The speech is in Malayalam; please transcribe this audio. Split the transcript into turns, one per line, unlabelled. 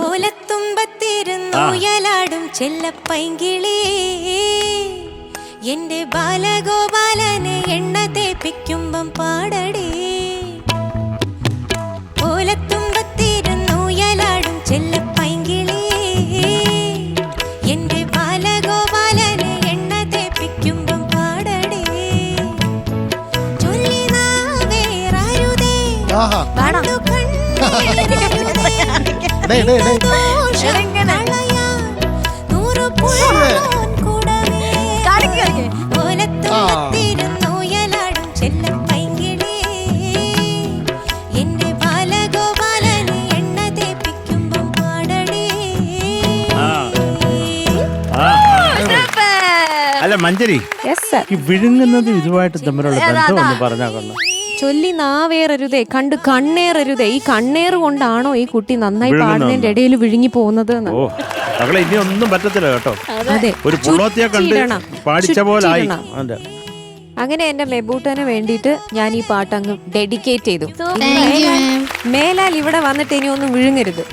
ഓലത്തുമ്പത്തിരുന്നൂയലാടും ചെല്ലപ്പൈങ്കിളി എന്റെ ബാലഗോപാലനെ എണ്ണ തേപ്പിക്കുമ്പം പാടടേ. ഓലത്തുമ്പത്തിരുന്നൂയലാടും ചെല്ലപ്പൈങ്കിളി എന്റെ ബാലഗോപാലനെ എണ്ണ തേപ്പിക്കുമ്പം പാടടേ. ചൊല്ലിനാവേറരുതേ ഓലത്തുമ്പത്തിരുന്നൂയലാടും ചെല്ലപ്പൈങ്കിളി എന്റെ ബാലഗോപാലനെ എണ്ണ തേപ്പിക്കുമ്പം പാടടേ.
അല്ല മഞ്ജരി, ഈ വിഴുങ്ങുന്നത് ഇതുമായിട്ട് തമ്മിലുള്ള ബന്ധം ഒന്ന് പറഞ്ഞാ കൊള്ളാം.
ചൊല്ലി നാവേറരുതേ കണ്ടു കണ്ണേറരുതേ. ഈ കണ്ണേറ് കൊണ്ടാണോ ഈ കുട്ടി നന്നായി പാടുന്നതിന്റെ ഇടയിൽ വിഴുങ്ങി പോകുന്നത്?
ഓ മകളെ, ഇനി ഒന്നും പറ്റത്തില്ല കേട്ടോ.
അതെ,
ഒരു പുള്ളോത്തിയെ കണ്ട് പാടിച്ച പോലായി.
അങ്ങനെ എന്റെ മെബൂട്ടന് വേണ്ടിയിട്ട് ഞാൻ ഈ പാട്ട് അങ്ങ് ഡെഡിക്കേറ്റ് ചെയ്തു. മേലാൽ ഇവിടെ വന്നിട്ട് ഇനി ഒന്നും വിഴുങ്ങരുത്.